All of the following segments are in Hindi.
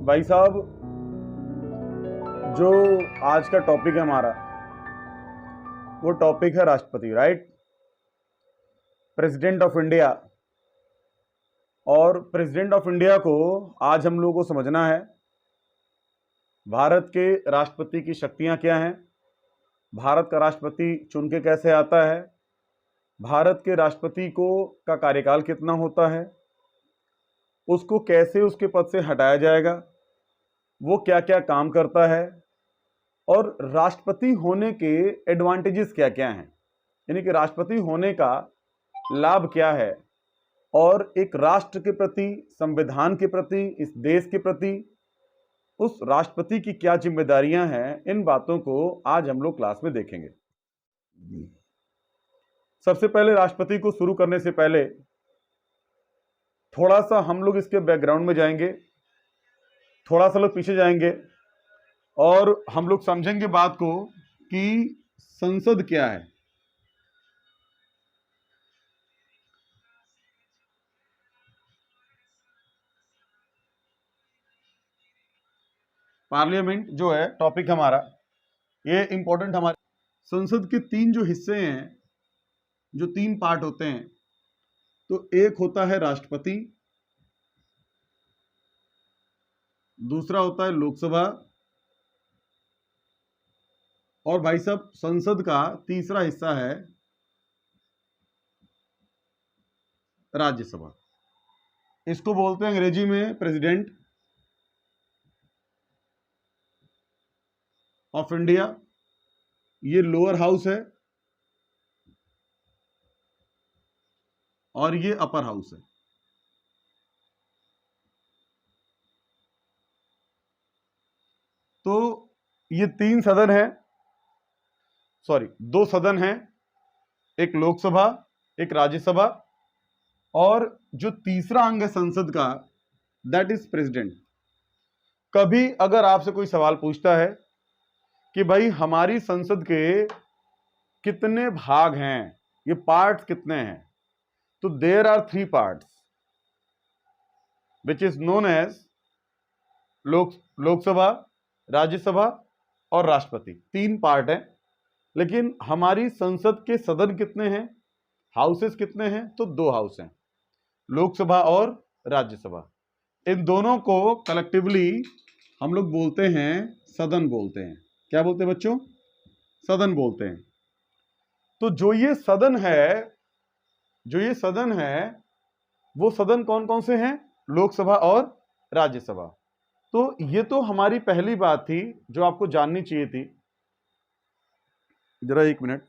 भाई साहब, जो आज का टॉपिक है हमारा, वो टॉपिक है राष्ट्रपति, राइट। President of India. और प्रेसिडेंट ऑफ इंडिया को आज हम लोगों को समझना है। भारत के राष्ट्रपति की शक्तियां क्या हैं, भारत का राष्ट्रपति चुन के कैसे आता है, भारत के राष्ट्रपति को का कार्यकाल कितना होता है, उसको कैसे उसके पद से हटाया जाएगा, वो क्या क्या काम करता है, और राष्ट्रपति होने के एडवांटेजेस क्या क्या हैं, यानी कि राष्ट्रपति होने का लाभ क्या है, और एक राष्ट्र के प्रति, संविधान के प्रति, इस देश के प्रति उस राष्ट्रपति की क्या जिम्मेदारियां हैं, इन बातों को आज हम लोग क्लास में देखेंगे। सबसे पहले राष्ट्रपति को शुरू करने से पहले थोड़ा सा हम लोग इसके बैकग्राउंड में जाएंगे, थोड़ा सा लोग पीछे जाएंगे और हम लोग समझेंगे बात को कि संसद क्या है। पार्लियामेंट जो है टॉपिक हमारा, ये इंपॉर्टेंट हमारे संसद के तीन जो हिस्से हैं, जो तीन पार्ट होते हैं, तो एक होता है राष्ट्रपति, दूसरा होता है लोकसभा, और भाई साहब संसद का तीसरा हिस्सा है राज्यसभा। इसको बोलते हैं अंग्रेजी में प्रेसिडेंट ऑफ इंडिया। ये लोअर हाउस है और ये अपर हाउस है। तो ये तीन सदन है, सॉरी दो सदन हैं, एक लोकसभा एक राज्यसभा, और जो तीसरा अंग है संसद का, दैट इज प्रेसिडेंट। कभी अगर आपसे कोई सवाल पूछता है कि भाई हमारी संसद के कितने भाग हैं, ये पार्ट्स कितने हैं, तो there are 3 parts which is known as Lok Sabha, Rajya Sabha और राष्ट्रपति। 3 पार्ट हैं। लेकिन हमारी संसद के सदन कितने हैं, हाउसेस कितने हैं, तो 2 हाउस हैं, लोकसभा और राज्यसभा। इन दोनों को कलेक्टिवली हम लोग बोलते हैं सदन बोलते हैं। क्या बोलते हैं बच्चों? सदन बोलते हैं। तो जो ये सदन है, वो सदन कौन कौन से हैं? लोकसभा और राज्यसभा। तो ये तो हमारी पहली बात थी जो आपको जाननी चाहिए थी। जरा एक मिनट,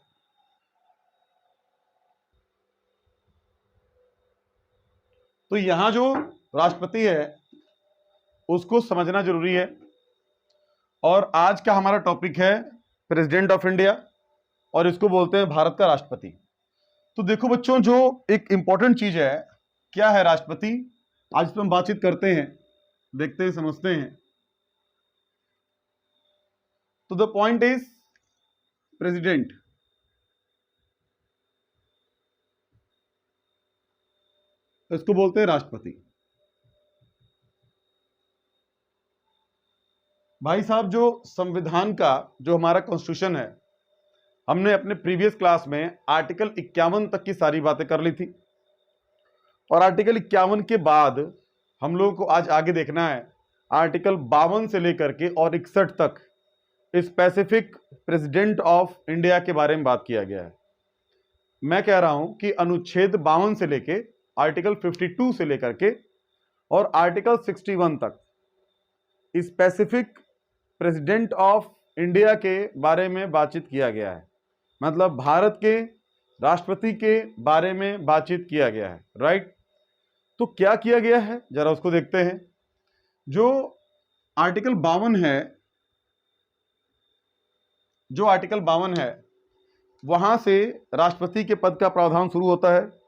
तो यहां जो राष्ट्रपति है उसको समझना जरूरी है। और आज का हमारा टॉपिक है प्रेसिडेंट ऑफ इंडिया, और इसको बोलते हैं भारत का राष्ट्रपति। तो देखो बच्चों, जो एक इंपॉर्टेंट चीज है, क्या है राष्ट्रपति, आज इस पर हम बातचीत करते हैं, देखते हैं, समझते हैं। तो द पॉइंट इज प्रेसिडेंट। इसको बोलते हैं राष्ट्रपति। भाई साहब, जो संविधान का, जो हमारा कॉन्स्टिट्यूशन है, हमने अपने प्रीवियस क्लास में आर्टिकल 51 तक की सारी बातें कर ली थी। और आर्टिकल 51 के बाद हम लोगों को आज आगे देखना है आर्टिकल 52 से लेकर के और 61 तक स्पेसिफिक प्रेसिडेंट ऑफ इंडिया के बारे में बात किया गया है। मैं कह रहा हूं कि अनुच्छेद 52 से लेके आर्टिकल 52 से लेकर के और आर्टिकल 61 तक स्पेसिफिक प्रेसिडेंट ऑफ इंडिया के बारे में बातचीत किया गया है। मतलब भारत के राष्ट्रपति के बारे में बातचीत किया गया है, राइट। तो क्या किया गया है, जरा उसको देखते हैं। जो आर्टिकल 52 है, जो आर्टिकल 52 है, वहां से राष्ट्रपति के पद का प्रावधान शुरू होता है।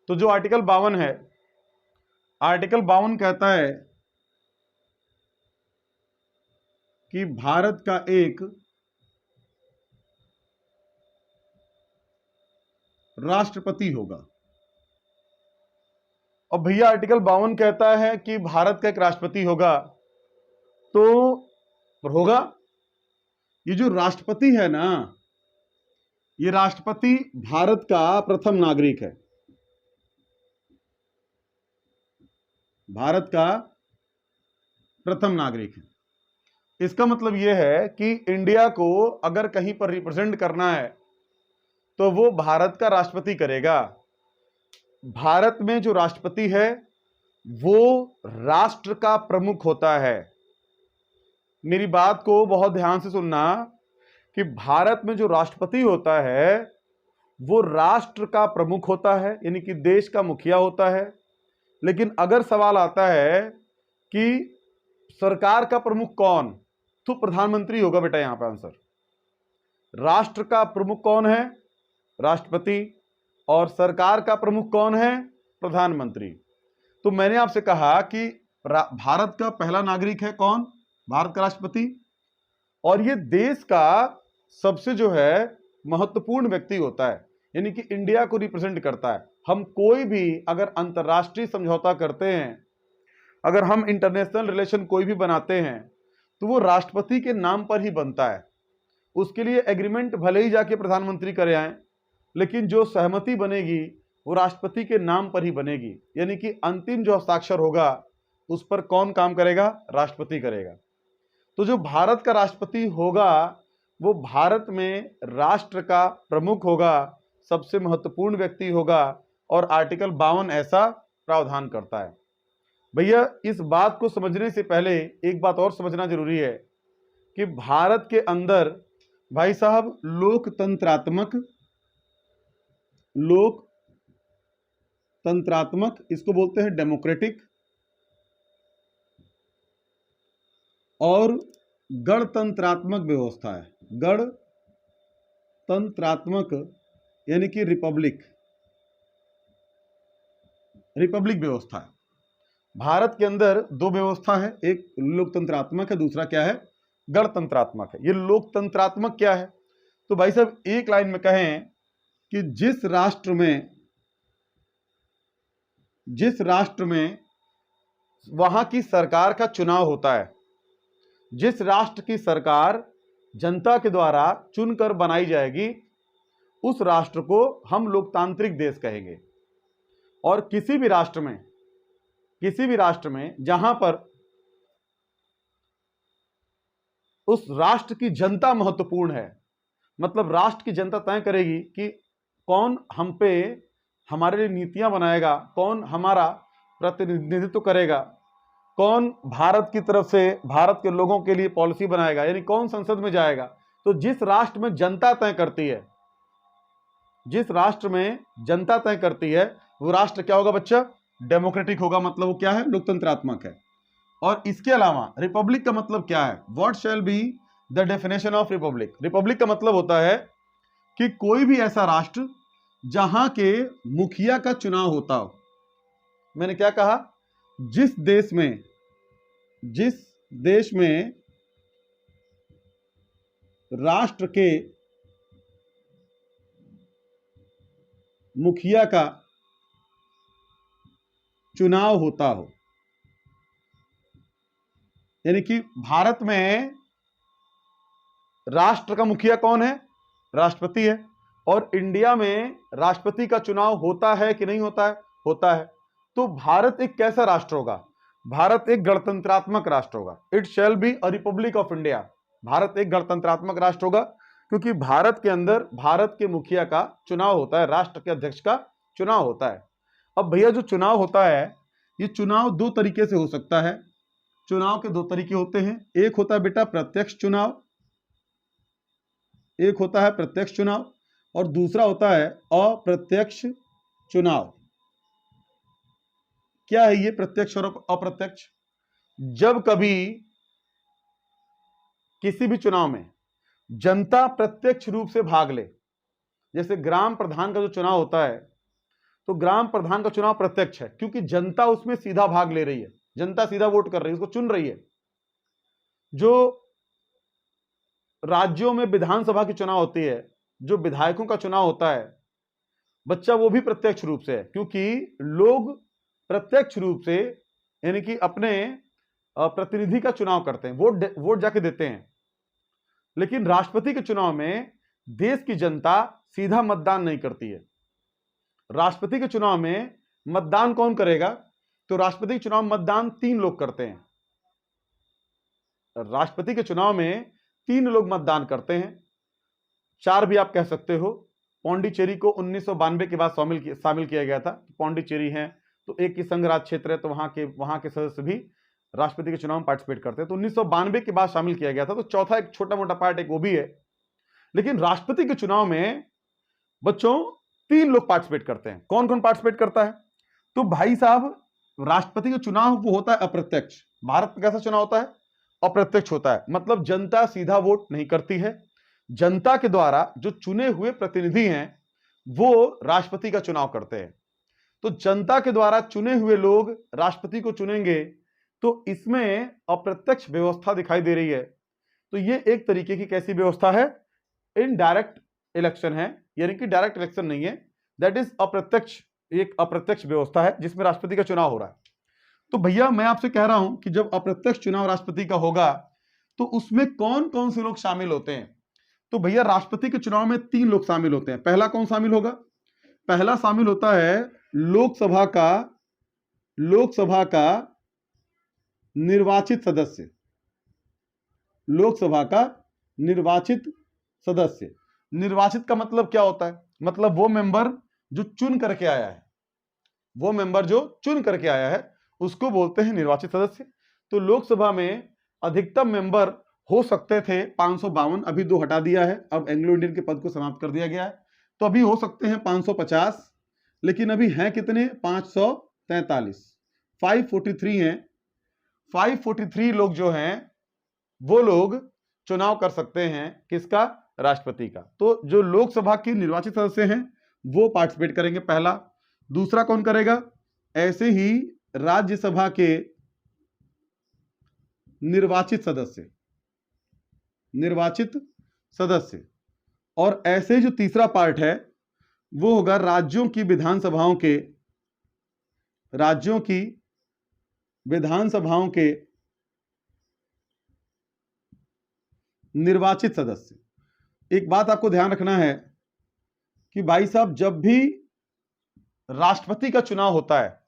तो जो आर्टिकल 52 है, आर्टिकल 52 कहता है कि भारत का एक राष्ट्रपति होगा। और भैया आर्टिकल 52 कहता है कि भारत का एक राष्ट्रपति होगा, तो होगा, ये जो राष्ट्रपति है ना, ये राष्ट्रपति भारत का प्रथम नागरिक है, भारत का प्रथम नागरिक है। इसका मतलब यह है कि इंडिया को अगर कहीं पर रिप्रेजेंट करना है तो वो भारत का राष्ट्रपति करेगा। भारत में जो राष्ट्रपति है वो राष्ट्र का प्रमुख होता है। मेरी बात को बहुत ध्यान से सुनना कि भारत में जो राष्ट्रपति होता है वो राष्ट्र का प्रमुख होता है, यानी कि देश का मुखिया होता है। लेकिन अगर सवाल आता है कि सरकार का प्रमुख कौन, तो प्रधानमंत्री होगा बेटा यहां पर आंसर। राष्ट्र का प्रमुख कौन है? राष्ट्रपति। और सरकार का प्रमुख कौन है? प्रधानमंत्री। तो मैंने आपसे कहा कि भारत का पहला नागरिक है कौन? भारत का राष्ट्रपति। और ये देश का सबसे जो है महत्वपूर्ण व्यक्ति होता है, यानी कि इंडिया को रिप्रेजेंट करता है। हम कोई भी अगर अंतरराष्ट्रीय समझौता करते हैं, अगर हम इंटरनेशनल रिलेशन कोई भी बनाते हैं, तो वो राष्ट्रपति के नाम पर ही बनता है। उसके लिए एग्रीमेंट भले ही जाके प्रधानमंत्री करे आए, लेकिन जो सहमति बनेगी वो राष्ट्रपति के नाम पर ही बनेगी। यानी कि अंतिम जो हस्ताक्षर होगा उस पर कौन काम करेगा? राष्ट्रपति करेगा। तो जो भारत का राष्ट्रपति होगा वो भारत में राष्ट्र का प्रमुख होगा, सबसे महत्वपूर्ण व्यक्ति होगा। और आर्टिकल 52 ऐसा प्रावधान करता है। भैया इस बात को समझने से पहले एक बात और समझना जरूरी है कि भारत के अंदर भाई साहब लोकतंत्रात्मक इसको बोलते हैं डेमोक्रेटिक, और गणतंत्रात्मक व्यवस्था है। गणतंत्रात्मक यानी कि रिपब्लिक व्यवस्था है। भारत के अंदर दो व्यवस्था है, एक लोकतंत्रात्मक है, दूसरा क्या है? गणतंत्रात्मक है। ये लोकतंत्रात्मक क्या है? तो भाई साहब एक लाइन में कहें कि जिस राष्ट्र में वहां की सरकार का चुनाव होता है, जिस राष्ट्र की सरकार जनता के द्वारा चुनकर बनाई जाएगी, उस राष्ट्र को हम लोकतांत्रिक देश कहेंगे। और किसी भी राष्ट्र में जहां पर उस राष्ट्र की जनता महत्वपूर्ण है, मतलब राष्ट्र की जनता तय करेगी कि कौन हम पे हमारे लिए नीतियां बनाएगा, कौन हमारा प्रतिनिधित्व करेगा, कौन भारत की तरफ से भारत के लोगों के लिए पॉलिसी बनाएगा, यानी कौन संसद में जाएगा। तो जिस राष्ट्र में जनता तय करती है, वो राष्ट्र क्या होगा बच्चा? डेमोक्रेटिक होगा। मतलब वो क्या है? लोकतंत्रात्मक है। और इसके अलावा रिपब्लिक का मतलब क्या है? What shall be the definition of Republic? Republic का मतलब होता है कि कोई भी ऐसा राष्ट्र जहां के मुखिया का चुनाव होता हो। मैंने क्या कहा? जिस देश में राष्ट्र के मुखिया का चुनाव होता हो, यानी कि भारत में राष्ट्र का मुखिया कौन है? राष्ट्रपति है। और इंडिया में राष्ट्रपति का चुनाव होता है कि नहीं होता है? होता है। तो भारत एक कैसा राष्ट्र होगा? भारत एक गणतंत्रात्मक राष्ट्र होगा। It shall be a republic of India. Bharat एक गणतंत्रात्मक राष्ट्र होगा, क्योंकि भारत के अंदर भारत के मुखिया का चुनाव होता है, राष्ट्र के अध्यक्ष का चुनाव होता है। अब भैया जो चुनाव होता है, ये चुनाव दो तरीके से हो सकता है। चुनाव के दो तरीके होते हैं। एक होता है बेटा प्रत्यक्ष चुनाव, और दूसरा होता है अप्रत्यक्ष चुनाव। क्या है ये प्रत्यक्ष और अप्रत्यक्ष? जब कभी किसी भी चुनाव में जनता प्रत्यक्ष रूप से भाग ले, जैसे ग्राम प्रधान का जो चुनाव होता है, तो ग्राम प्रधान का चुनाव प्रत्यक्ष है क्योंकि जनता उसमें सीधा भाग ले रही है, जनता सीधा वोट कर रही है, उसको चुन रही है। जो राज्यों में विधानसभा की चुनाव होती है, जो विधायकों का चुनाव होता है बच्चा, वो भी प्रत्यक्ष रूप से है क्योंकि लोग प्रत्यक्ष रूप से यानी कि अपने प्रतिनिधि का चुनाव करते हैं, वोट जाके देते हैं। लेकिन राष्ट्रपति के चुनाव में देश की जनता सीधा मतदान नहीं करती है। राष्ट्रपति के चुनाव में मतदान कौन करेगा? तो राष्ट्रपति के चुनाव में मतदान 3 लोग करते हैं। राष्ट्रपति के चुनाव में 3 लोग मतदान करते हैं, 4 भी आप कह सकते हो। पौंडीचेरी को 1992 के बाद शामिल किया गया था। पौंडीचेरी है तो एक ही संघ राज्य क्षेत्र है, तो वहां के सदस्य भी राष्ट्रपति के चुनाव में पार्टिसिपेट करते हैं, तो 1992 के बाद शामिल किया गया था। तो चौथा एक छोटा मोटा पार्ट एक वो भी है। लेकिन राष्ट्रपति के चुनाव में बच्चों 3 लोग पार्टिसिपेट करते हैं। कौन कौन पार्टिसिपेट करता है? तो भाई साहब, राष्ट्रपति का चुनाव वो होता है अप्रत्यक्ष। भारत में कैसा चुनाव होता है? अप्रत्यक्ष होता है। मतलब जनता सीधा वोट नहीं करती है, जनता के द्वारा जो चुने हुए प्रतिनिधि हैं वो राष्ट्रपति का चुनाव करते हैं। तो जनता के द्वारा चुने हुए लोग राष्ट्रपति को चुनेंगे, तो इसमें अप्रत्यक्ष व्यवस्था दिखाई दे रही है। तो ये एक तरीके की कैसी व्यवस्था है? इनडायरेक्ट इलेक्शन है, यानी कि डायरेक्ट इलेक्शन नहीं है, दैट इज अप्रत्यक्ष, एक अप्रत्यक्ष व्यवस्था है जिसमें राष्ट्रपति का चुनाव हो रहा है। तो भैया मैं आपसे कह रहा हूं कि जब अप्रत्यक्ष चुनाव राष्ट्रपति का होगा तो उसमें कौन कौन से लोग शामिल होते हैं? तो भैया राष्ट्रपति के चुनाव में 3 लोग शामिल होते हैं। पहला कौन शामिल होगा? पहला शामिल होता है लोकसभा का निर्वाचित सदस्य। लोकसभा का निर्वाचित सदस्य। निर्वाचित का मतलब क्या होता है? मतलब वो मेंबर जो चुन करके आया है, वो मेंबर जो चुन करके आया है उसको बोलते हैं निर्वाचित सदस्य। तो लोकसभा में अधिकतम मेंबर हो सकते थे 552, अभी 2 हटा दिया है, अब एंग्लो इंडियन के पद को समाप्त कर दिया गया है, तो अभी हो सकते हैं 550, लेकिन अभी हैं कितने? 543, 543 हैं। 543 लोग जो हैं वो लोग चुनाव कर सकते हैं किसका? राष्ट्रपति का। तो जो लोकसभा के निर्वाचित सदस्य हैं वो पार्टिसिपेट करेंगे, पहला। दूसरा कौन करेगा? ऐसे ही राज्यसभा के निर्वाचित सदस्य। और ऐसे जो तीसरा पार्ट है वो होगा राज्यों की विधानसभाओं के निर्वाचित सदस्य। एक बात आपको ध्यान रखना है कि भाई साहब, जब भी राष्ट्रपति का चुनाव होता है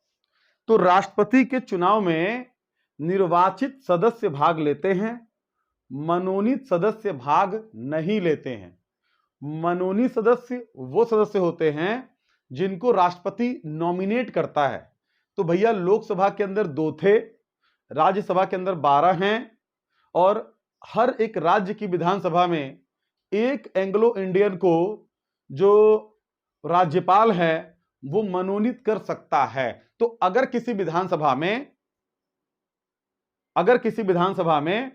तो राष्ट्रपति के चुनाव में निर्वाचित सदस्य भाग लेते हैं, मनोनीत सदस्य भाग नहीं लेते हैं। मनोनीत सदस्य वो सदस्य होते हैं जिनको राष्ट्रपति नॉमिनेट करता है। तो भैया लोकसभा के अंदर 2 थे, राज्यसभा के अंदर 12 हैं, और हर एक राज्य की विधानसभा में एक एंग्लो इंडियन को जो राज्यपाल है वो मनोनीत कर सकता है। तो अगर किसी विधानसभा में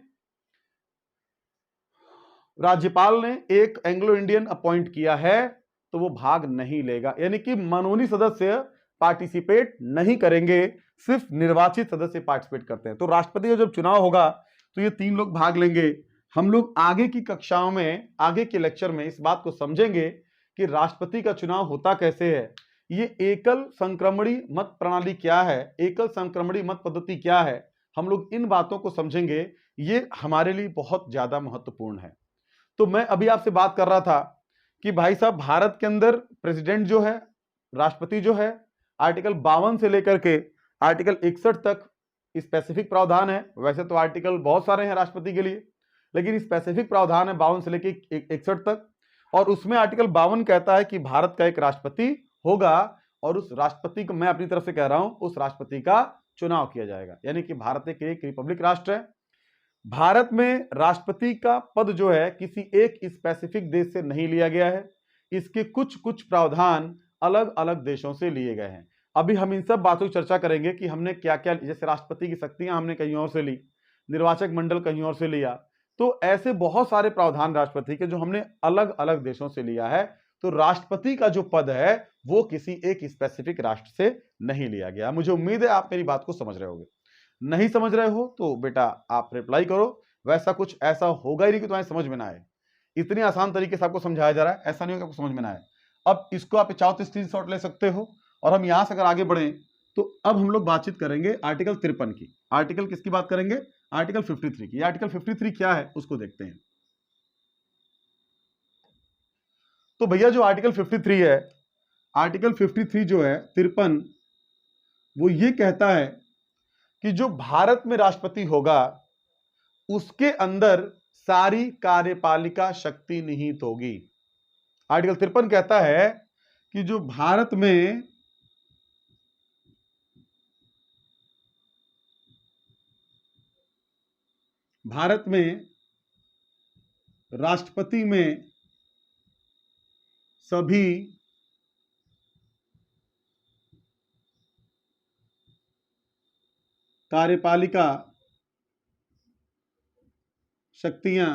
राज्यपाल ने एक एंग्लो इंडियन अपॉइंट किया है तो वो भाग नहीं लेगा, यानी कि मनोनीत सदस्य पार्टिसिपेट नहीं करेंगे, सिर्फ निर्वाचित सदस्य पार्टिसिपेट करते हैं। तो राष्ट्रपति का जब चुनाव होगा तो ये 3 लोग भाग लेंगे। हम लोग आगे की कक्षाओं में, आगे के लेक्चर में इस बात को समझेंगे कि राष्ट्रपति का चुनाव होता कैसे है, ये एकल संक्रमणी मत प्रणाली क्या है, एकल संक्रमणी मत पद्धति क्या है, हम लोग इन बातों को समझेंगे। ये हमारे लिए बहुत ज्यादा महत्वपूर्ण है। तो मैं अभी आपसे बात कर रहा था कि भाई साहब, भारत के अंदर प्रेसिडेंट जो है, राष्ट्रपति जो है, आर्टिकल 52 से लेकर के आर्टिकल 61 तक स्पेसिफिक प्रावधान है। वैसे तो आर्टिकल बहुत सारे हैं राष्ट्रपति के लिए, लेकिन स्पेसिफिक प्रावधान है 52 से लेकर 61 तक। और उसमें आर्टिकल 52 कहता है कि भारत का एक राष्ट्रपति होगा, और उस राष्ट्रपति को, मैं अपनी तरफ से कह रहा हूं, उस राष्ट्रपति का चुनाव किया जाएगा। यानी कि भारत एक रिपब्लिक राष्ट्र है। भारत में राष्ट्रपति का पद जो है किसी एक स्पेसिफिक देश से नहीं लिया गया है, इसके कुछ कुछ प्रावधान अलग अलग देशों से लिए गए हैं। अभी हम इन सब बातों की चर्चा करेंगे कि हमने क्या क्या, जैसे राष्ट्रपति की शक्तियां हमने कहीं और से ली, निर्वाचक मंडल कहीं और से लिया, तो ऐसे बहुत सारे प्रावधान राष्ट्रपति के जो हमने अलग अलग देशों से लिया है। तो राष्ट्रपति का जो पद है वो किसी एक स्पेसिफिक राष्ट्र से नहीं लिया गया। मुझे उम्मीद है आप मेरी बात को समझ रहे होगे। नहीं समझ रहे हो तो बेटा आप रिप्लाई करो। वैसा कुछ ऐसा होगा ही नहीं कि तुम्हारी समझ में ना आए। इतनी आसान तरीके से आपको समझाया जा रहा है, ऐसा नहीं होगा आपको समझ में ना आए। अब इसको आप चाहो तो स्क्रीनशॉट ले सकते हो। और हम यहां से अगर आगे बढ़े तो अब हम लोग बातचीत करेंगे आर्टिकल 53 की। आर्टिकल किसकी बात करेंगे? आर्टिकल 53 की। आर्टिकल 53 क्या है उसको देखते हैं। तो भैया जो आर्टिकल 53 है, आर्टिकल 53 जो है 53, वो ये कहता है कि जो भारत में राष्ट्रपति होगा उसके अंदर सारी कार्यपालिका शक्ति निहित होगी। आर्टिकल 53 कहता है कि जो भारत में राष्ट्रपति में सभी कार्यपालिका शक्तियां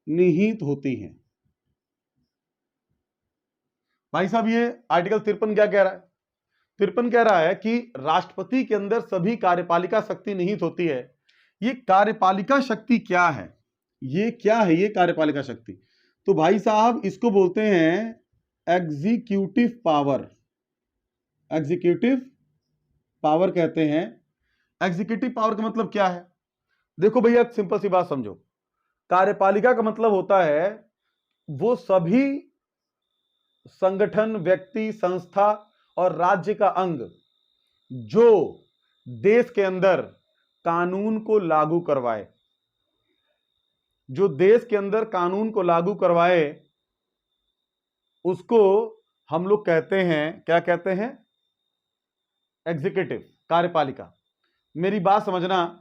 निहित होती हैं। भाई साहब ये आर्टिकल 53 क्या कह रहा है? 53 कह रहा है कि राष्ट्रपति के अंदर सभी कार्यपालिका शक्ति निहित होती है। ये कार्यपालिका शक्ति क्या है? ये क्या है ये कार्यपालिका शक्ति? तो भाई साहब इसको बोलते हैं एग्जीक्यूटिव पावर। एग्जीक्यूटिव पावर कहते हैं। एग्जीक्यूटिव पावर का मतलब क्या है? देखो भैया सिंपल सी बात समझो। कार्यपालिका का मतलब होता है वो सभी संगठन, व्यक्ति, संस्था और राज्य का अंग जो देश के अंदर कानून को लागू करवाए, जो देश के अंदर कानून को लागू करवाए उसको हम लोग कहते हैं, क्या कहते हैं? एग्जीक्यूटिव, कार्यपालिका। मेरी बात समझना,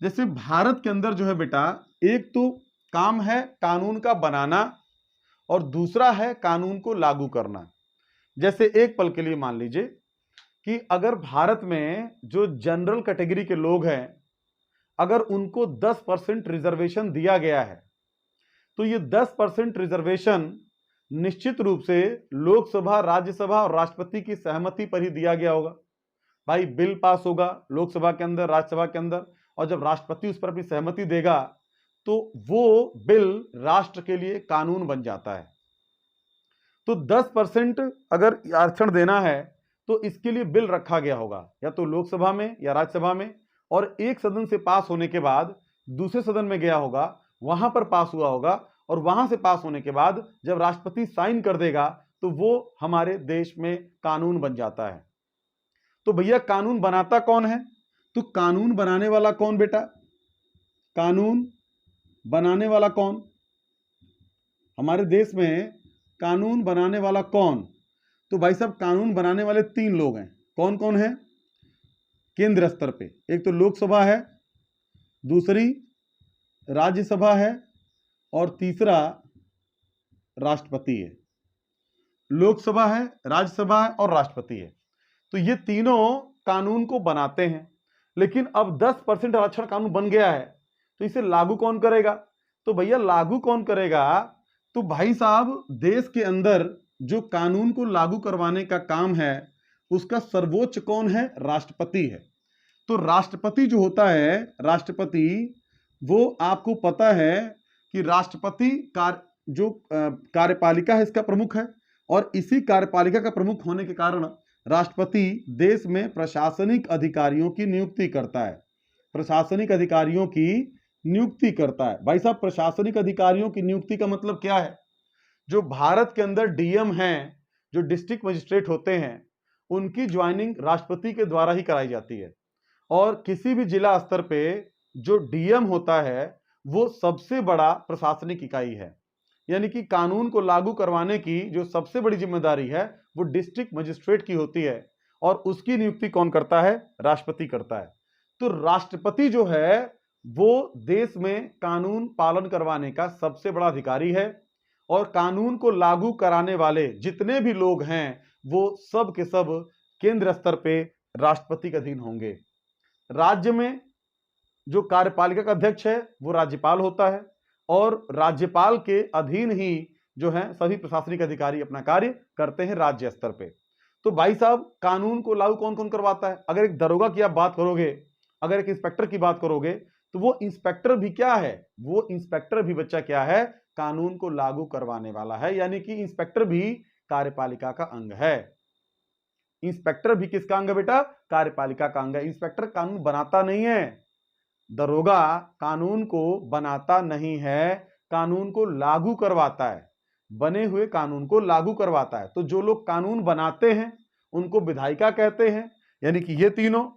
जैसे भारत के अंदर जो है बेटा, एक तो काम है कानून का बनाना और दूसरा है कानून को लागू करना। जैसे एक पल के लिए मान लीजिए कि अगर भारत में जो जनरल कैटेगरी के लोग हैं अगर उनको 10% रिजर्वेशन दिया गया है तो ये 10% रिजर्वेशन निश्चित रूप से लोकसभा, राज्यसभा और राष्ट्रपति की सहमति पर ही दिया गया होगा। भाई बिल पास होगा लोकसभा के अंदर, राज्यसभा के अंदर, और जब राष्ट्रपति उस पर अपनी सहमति देगा तो वो बिल राष्ट्र के लिए कानून बन जाता है। तो 10% अगर आरक्षण देना है तो इसके लिए बिल रखा गया होगा या तो लोकसभा में या राज्यसभा में, और एक सदन से पास होने के बाद दूसरे सदन में गया होगा, वहां पर पास हुआ होगा, और वहां से पास होने के बाद जब राष्ट्रपति साइन कर देगा तो वो हमारे देश में कानून बन जाता है। तो भैया कानून बनाता कौन है? तो कानून बनाने वाला कौन बेटा? कानून बनाने वाला कौन? हमारे देश में कानून बनाने वाला कौन? तो भाई साहब कानून बनाने वाले 3 लोग हैं। कौन कौन है? केंद्र स्तर पे एक तो लोकसभा है, दूसरी राज्यसभा है और तीसरा राष्ट्रपति है। लोकसभा है, राज्यसभा है और राष्ट्रपति है। तो ये तीनों कानून को बनाते हैं। लेकिन अब 10% आरक्षण कानून बन गया है तो इसे लागू कौन करेगा? तो भैया लागू कौन करेगा? तो भाई साहब देश के अंदर जो कानून को लागू करवाने का काम है उसका सर्वोच्च कौन है? राष्ट्रपति है। तो राष्ट्रपति जो होता है, राष्ट्रपति, वो आपको पता है कि राष्ट्रपति जो कार्यपालिका है इसका प्रमुख है, और इसी कार्यपालिका का प्रमुख होने के कारण राष्ट्रपति देश में प्रशासनिक अधिकारियों की नियुक्ति करता है। प्रशासनिक अधिकारियों की नियुक्ति करता है। भाई साहब प्रशासनिक अधिकारियों की नियुक्ति का मतलब क्या है? जो भारत के अंदर डीएम हैं, जो डिस्ट्रिक्ट मजिस्ट्रेट होते हैं, उनकी ज्वाइनिंग राष्ट्रपति के द्वारा ही कराई जाती है। और किसी भी जिला स्तर पे जो डीएम होता है वो सबसे बड़ा प्रशासनिक इकाई है। यानी कि कानून को लागू करवाने की जो सबसे बड़ी जिम्मेदारी है वो डिस्ट्रिक्ट मजिस्ट्रेट की होती है, और उसकी नियुक्ति कौन करता है? राष्ट्रपति करता है। तो राष्ट्रपति जो है वो देश में कानून पालन करवाने का सबसे बड़ा अधिकारी है, और कानून को लागू कराने वाले जितने भी लोग हैं वो सब के सब केंद्र स्तर पे राष्ट्रपति के अधीन होंगे। राज्य में जो कार्यपालिका का अध्यक्ष है वो राज्यपाल होता है, और राज्यपाल के अधीन ही जो है सभी प्रशासनिक अधिकारी अपना कार्य करते हैं राज्य स्तर पे। तो भाई साहब कानून को लागू कौन कौन करवाता है? अगर एक दरोगा की आप बात करोगे, अगर एक इंस्पेक्टर की बात करोगे, तो वो इंस्पेक्टर भी क्या है? वो इंस्पेक्टर भी बच्चा क्या है? कानून को लागू करवाने वाला है, यानी कि इंस्पेक्टर भी कार्यपालिका का अंग है। इंस्पेक्टर भी किसका अंग है बेटा? कार्यपालिका का अंग है। इंस्पेक्टर कानून बनाता नहीं है, दरोगा कानून को बनाता नहीं है, कानून को लागू करवाता है, बने हुए कानून को लागू करवाता है। तो जो लोग कानून बनाते हैं उनको विधायिका कहते हैं, यानी कि ये तीनों,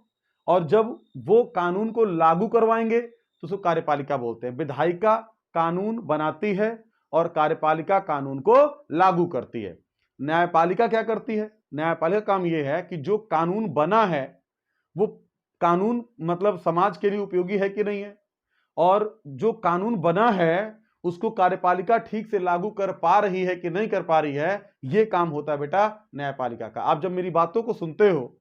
और जब वो कानून को लागू करवाएंगे तो उसको कार्यपालिका बोलते हैं। विधायिका कानून बनाती है और कार्यपालिका कानून को लागू करती है। न्यायपालिका क्या करती है? न्यायपालिका का काम यह है कि जो कानून बना है वो कानून मतलब समाज के लिए उपयोगी है कि नहीं है, और जो कानून बना है उसको कार्यपालिका ठीक से लागू कर पा रही है कि नहीं कर पा रही है, यह काम होता है बेटा न्यायपालिका का। आप जब मेरी बातों को सुनते हो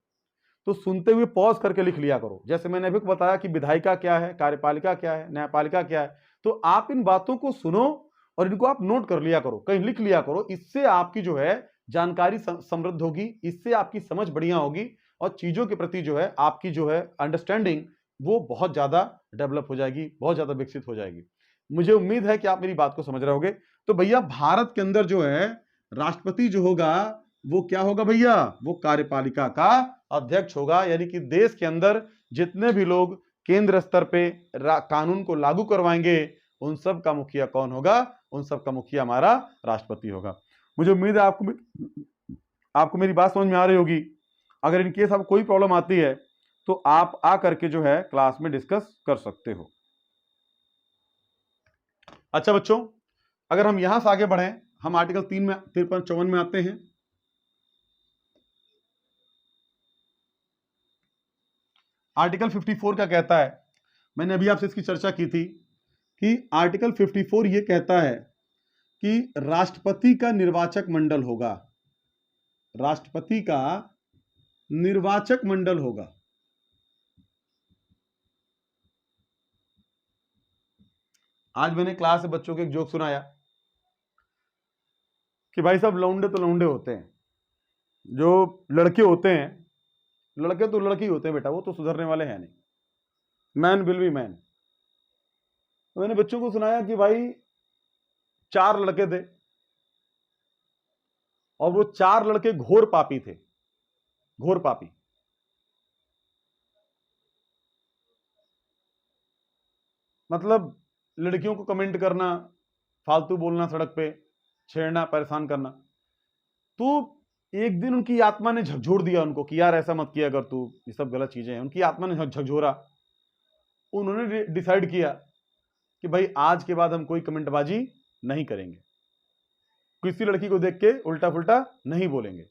तो सुनते हुए पॉज करके लिख लिया करो। जैसे मैंने अभी बताया कि विधायिका क्या है, कार्यपालिका क्या है, न्यायपालिका क्या है, तो आप इन बातों को सुनो और इनको आप नोट कर लिया करो, कहीं लिख लिया करो। इससे आपकी जो है जानकारी समृद्ध होगी, इससे आपकी समझ बढ़िया होगी और चीजों के प्रति जो है आपकी जो है अंडरस्टैंडिंग वो बहुत ज्यादा डेवलप हो जाएगी, बहुत ज्यादा विकसित हो जाएगी। मुझे उम्मीद है कि आप मेरी बात को समझ रहे होगे। तो भैया भारत के अंदर जो है राष्ट्रपति जो होगा वो क्या होगा भैया? वो कार्यपालिका का अध्यक्ष होगा, यानी कि देश के अंदर जितने भी लोग केंद्र स्तर पे कानून को लागू करवाएंगे उन सब का मुखिया कौन होगा? उन सब का मुखिया हमारा राष्ट्रपति होगा। मुझे उम्मीद है आपको मेरी बात समझ में आ रही होगी। अगर इन केस आपको कोई प्रॉब्लम आती है तो आप आ करके जो है क्लास में डिस्कस कर सकते हो। अच्छा बच्चों, अगर हम यहां से आगे बढ़े, हम आर्टिकल 3 में 53 में आते हैं। आर्टिकल 54 क्या कहता है? मैंने अभी आपसे इसकी चर्चा की थी कि आर्टिकल 54 ये कहता है कि राष्ट्रपति का निर्वाचक मंडल होगा, राष्ट्रपति का निर्वाचक मंडल होगा। आज मैंने क्लास में बच्चों को एक जोक सुनाया कि भाई साहब लौंडे तो लौंडे होते हैं, जो लड़के होते हैं, लड़के तो लड़के ही होते हैं बेटा, वो तो सुधरने वाले हैं नहीं, मैन विल बी मैन। तो मैंने बच्चों को सुनाया कि भाई 4 लड़के थे और वो 4 लड़के घोर पापी थे, घोर पापी। मतलब लड़कियों को कमेंट करना, फालतू बोलना, सड़क पे छेड़ना, परेशान करना। तो एक दिन उनकी आत्मा ने झकझोर दिया उनको कि यार ऐसा मत किया कर तू, ये सब गलत चीजें हैं। उनकी आत्मा ने झकझोरा। उन्होंने डिसाइड किया कि भाई आज के बाद हम कोई कमेंटबाजी नहीं करेंगे, किसी लड़की को देख के उल्टा फुल्टा नहीं बोलेंगे,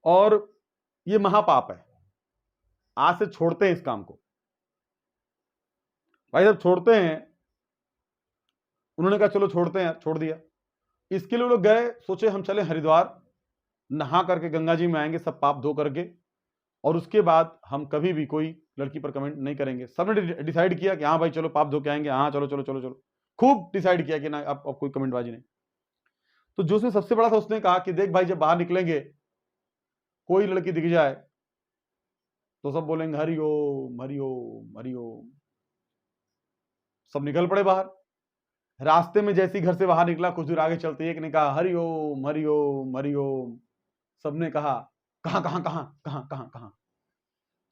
और ये महापाप है, आज से छोड़ते हैं इस काम को। भाई जब छोड़ते हैं, उन्होंने कहा चलो छोड़ते हैं, छोड़ दिया। इसके लिए लोग गए, सोचे हम चले हरिद्वार, नहा करके गंगा जी में आएंगे सब पाप धो करके, और उसके बाद हम कभी भी कोई लड़की पर कमेंट नहीं करेंगे। सबने डिसाइड किया कि हाँ भाई चलो पाप धो के आएंगे, हाँ चलो चलो चलो चलो, खूब डिसाइड किया कि ना अब कोई कमेंटबाजी नहीं। तो जो उसमें सबसे बड़ा था उसने कहा कि देख भाई जब बाहर निकलेंगे कोई लड़की दिख जाए तो सब बोलेंगे हरिओम हरिओम हरिओम। सब निकल पड़े बाहर। रास्ते में जैसी घर से बाहर निकला, कुछ दूर आगे चलते एक ने कहा हरिओम हरिओम हरिओम। सबने कहा कहां कहां कहां कहां कहां कहां।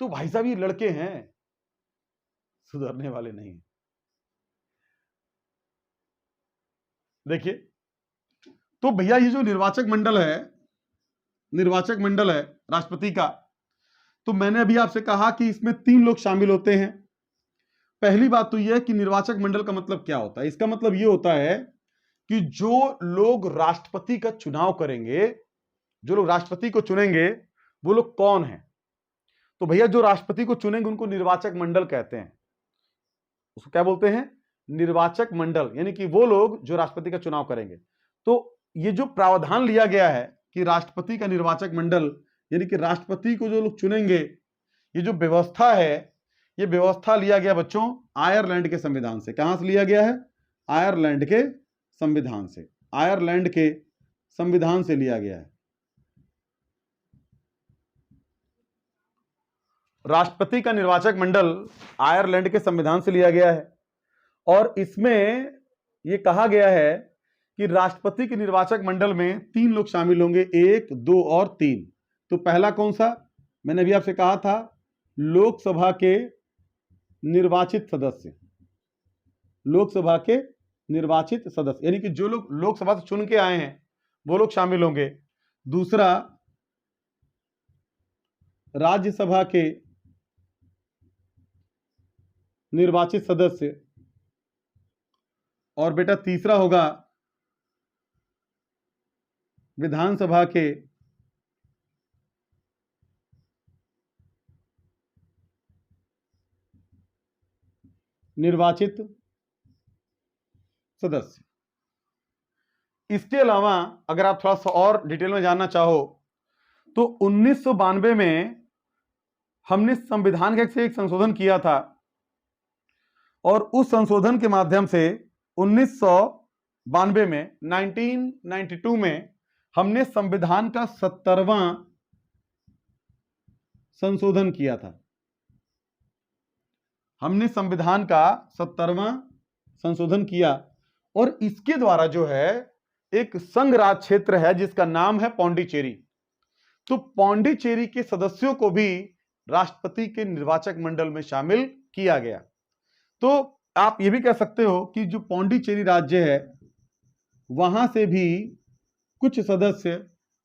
तो भाई साहब ये लड़के हैं, सुधरने वाले नहीं है। देखिए, तो भैया ये जो निर्वाचक मंडल है, निर्वाचक मंडल है राष्ट्रपति का, तो मैंने अभी आपसे कहा कि इसमें 3 लोग शामिल होते हैं। पहली बात तो यह है कि निर्वाचक मंडल का मतलब क्या होता है? इसका मतलब यह होता है कि जो लोग राष्ट्रपति का चुनाव करेंगे, जो लोग राष्ट्रपति को चुनेंगे, वो लोग कौन हैं? तो भैया जो राष्ट्रपति को चुनेंगे उनको निर्वाचक मंडल कहते हैं। उसको क्या बोलते हैं? निर्वाचक मंडल, यानी कि वो लोग जो राष्ट्रपति का चुनाव करेंगे। तो ये जो प्रावधान लिया गया है कि राष्ट्रपति का निर्वाचक मंडल, यानी कि राष्ट्रपति को जो लोग चुनेंगे, ये जो व्यवस्था है, ये व्यवस्था लिया गया बच्चों आयरलैंड के संविधान से। कहां से लिया गया है? आयरलैंड के संविधान से। आयरलैंड के संविधान से लिया गया है। राष्ट्रपति का निर्वाचक मंडल आयरलैंड के संविधान से लिया गया है और इसमें यह कहा गया है कि राष्ट्रपति के निर्वाचक मंडल में 3 लोग शामिल होंगे, 1, 2 और 3। तो पहला कौन सा? मैंने अभी आपसे कहा था, लोकसभा के निर्वाचित सदस्य। लोकसभा के निर्वाचित सदस्य यानी कि जो लोग लोकसभा से चुन के आए हैं वो लोग शामिल होंगे। दूसरा, राज्यसभा के निर्वाचित सदस्य। और बेटा तीसरा होगा विधानसभा के निर्वाचित सदस्य। इसके अलावा अगर आप थोड़ा सा और डिटेल में जानना चाहो तो 1992 में हमने संविधान के एक संशोधन किया था और उस संशोधन के माध्यम से 1992 में 1992 में हमने संविधान का 70वां संशोधन किया था। हमने संविधान का 70वां संशोधन किया और इसके द्वारा जो है एक संघ राज क्षेत्र है जिसका नाम है पौंडीचेरी। तो पौंडीचेरी के सदस्यों को भी राष्ट्रपति के निर्वाचक मंडल में शामिल किया गया। तो आप यह भी कह सकते हो कि जो पौंडीचेरी राज्य है वहां से भी कुछ सदस्य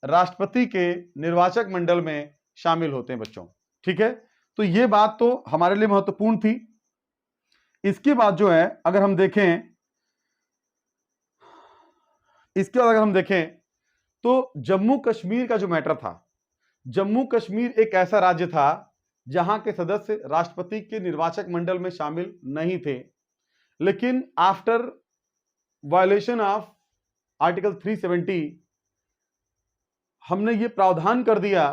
राष्ट्रपति के निर्वाचक मंडल में शामिल होते हैं बच्चों। ठीक है, तो यह बात तो हमारे लिए महत्वपूर्ण थी। इसके बाद जो है अगर हम देखें तो जम्मू कश्मीर का जो मैटर था, जम्मू कश्मीर एक ऐसा राज्य था जहां के सदस्य राष्ट्रपति के निर्वाचक मंडल में शामिल नहीं थे, लेकिन आफ्टर वायलेशन ऑफ आर्टिकल 370 हमने ये प्रावधान कर दिया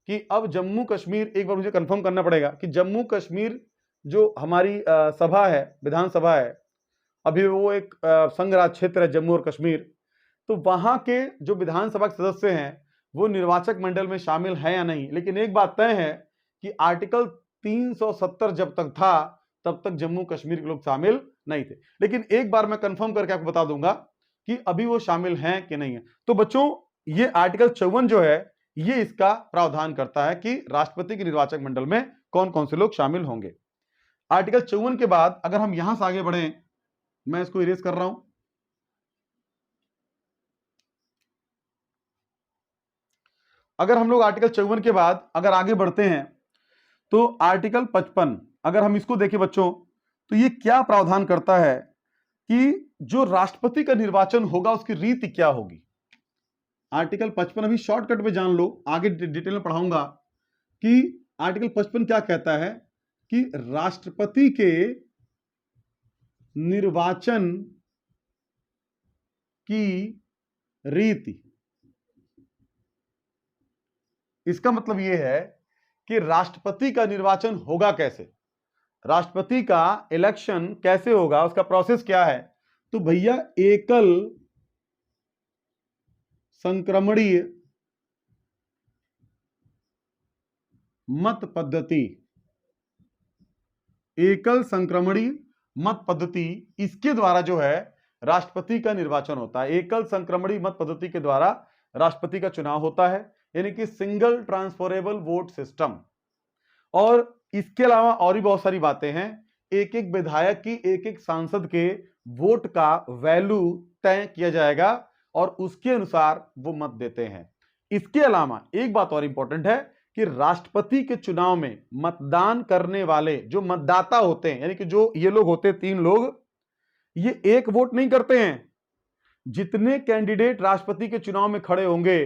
कि अब जम्मू कश्मीर, एक बार मुझे कंफर्म करना पड़ेगा कि जम्मू कश्मीर जो हमारी सभा है, विधानसभा है, अभी वो एक संघ राज क्षेत्र है जम्मू और कश्मीर, तो वहां के जो विधानसभा के सदस्य हैं वो निर्वाचक मंडल में शामिल हैं या नहीं। लेकिन एक बात तय है कि आर्टिकल 370 जब तक था तब तक जम्मू कश्मीर के लोग शामिल नहीं थे। लेकिन एक बार मैं कंफर्म करके आपको बता दूंगा कि अभी वो शामिल हैं कि नहीं है। तो बच्चों ये आर्टिकल 54 जो है ये इसका प्रावधान करता है कि राष्ट्रपति के निर्वाचक मंडल में कौन कौन से लोग शामिल होंगे। आर्टिकल 54 के बाद अगर हम यहां से आगे बढ़े, मैं इसको इरेज कर रहा हूं, अगर हम लोग आर्टिकल 54 के बाद अगर आगे बढ़ते हैं तो आर्टिकल 55 अगर हम इसको देखें बच्चों तो ये क्या प्रावधान करता है कि जो राष्ट्रपति का निर्वाचन होगा उसकी रीति क्या होगी। आर्टिकल 55 अभी शॉर्टकट में जान लो, आगे डिटेल में पढ़ाऊंगा कि आर्टिकल 55 क्या कहता है कि राष्ट्रपति के निर्वाचन की रीति। इसका मतलब यह है कि राष्ट्रपति का निर्वाचन होगा कैसे, राष्ट्रपति का इलेक्शन कैसे होगा, उसका प्रोसेस क्या है। तो भैया एकल संक्रमणीय मत पद्धति, एकल संक्रमणीय मत पद्धति, इसके द्वारा जो है राष्ट्रपति का निर्वाचन होता है। एकल संक्रमणीय मत पद्धति के द्वारा राष्ट्रपति का चुनाव होता है, यानी कि सिंगल ट्रांसफरेबल वोट सिस्टम। और इसके अलावा और भी बहुत सारी बातें हैं। एक एक विधायक की, एक एक सांसद के वोट का वैल्यू तय किया जाएगा और उसके अनुसार वो मत देते हैं। इसके अलावा एक बात और इंपॉर्टेंट है कि राष्ट्रपति के चुनाव में मतदान करने वाले जो मतदाता होते हैं, यानी कि जो ये लोग होते हैं 3 लोग, ये एक वोट नहीं करते हैं। जितने कैंडिडेट राष्ट्रपति के चुनाव में खड़े होंगे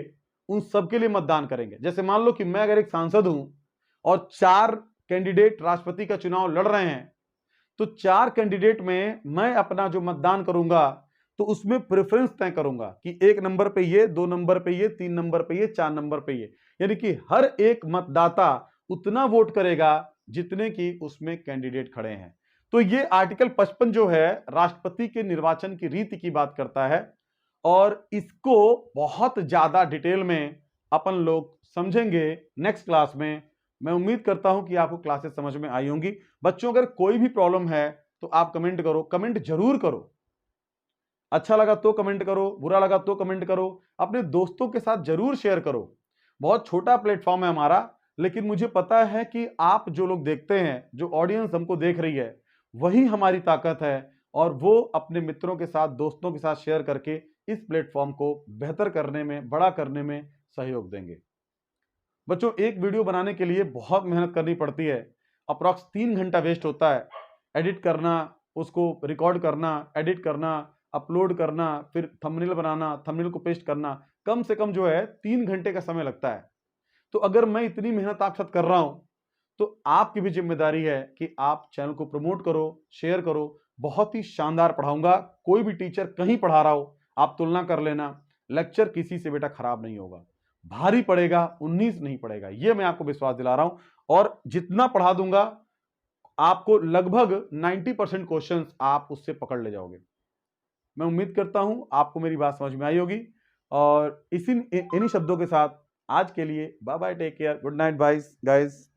उन सबके लिए मतदान करेंगे। जैसे मान लो कि मैं अगर एक सांसद हूं और 4 कैंडिडेट राष्ट्रपति का चुनाव लड़ रहे हैं, तो 4 कैंडिडेट में मैं अपना जो मतदान करूंगा तो उसमें प्रेफरेंस तय करूंगा कि 1 नंबर पे ये, 2 नंबर पे ये, 3 नंबर पे ये, 4 नंबर पे ये, यानी कि हर एक मतदाता उतना वोट करेगा जितने की उसमें कैंडिडेट खड़े हैं। तो ये आर्टिकल 55 जो है राष्ट्रपति के निर्वाचन की रीति की बात करता है। और इसको बहुत ज्यादा डिटेल में अपन लोग समझेंगे नेक्स्ट क्लास में। मैं उम्मीद करता हूं कि आपको क्लासेस समझ में आई होंगी। बच्चों अगर कोई भी प्रॉब्लम है तो आप कमेंट करो, कमेंट जरूर करो। अच्छा लगा तो कमेंट करो, बुरा लगा तो कमेंट करो, अपने दोस्तों के साथ जरूर शेयर करो। बहुत छोटा प्लेटफॉर्म है हमारा, लेकिन मुझे पता है कि आप जो लोग देखते हैं, जो ऑडियंस हमको देख रही है, वही हमारी ताकत है और वो अपने मित्रों के साथ, दोस्तों के साथ शेयर करके इस प्लेटफॉर्म को बेहतर करने में, बड़ा करने में सहयोग देंगे। बच्चों एक वीडियो बनाने के लिए बहुत मेहनत करनी पड़ती है। अप्रॉक्स 3 घंटा वेस्ट होता है। एडिट करना, उसको रिकॉर्ड करना, एडिट करना, अपलोड करना, फिर थंबनेल बनाना, थंबनेल को पेस्ट करना, कम से कम जो है 3 घंटे का समय लगता है। तो अगर मैं इतनी मेहनत आपके साथ कर रहा हूं तो आपकी भी जिम्मेदारी है कि आप चैनल को प्रमोट करो, शेयर करो। बहुत ही शानदार पढ़ाऊंगा। कोई भी टीचर कहीं पढ़ा रहा हो, आप तुलना कर लेना। लेक्चर किसी से बेटा खराब नहीं होगा, भारी पड़ेगा, 19 नहीं पड़ेगा, यह मैं आपको विश्वास दिला रहा हूं। और जितना पढ़ा दूंगा आपको लगभग 90% क्वेश्चंस आप उससे पकड़ ले जाओगे। मैं उम्मीद करता हूं आपको मेरी बात समझ में आई होगी। और इन्हीं शब्दों के साथ आज के लिए bye bye, take care, good night guys.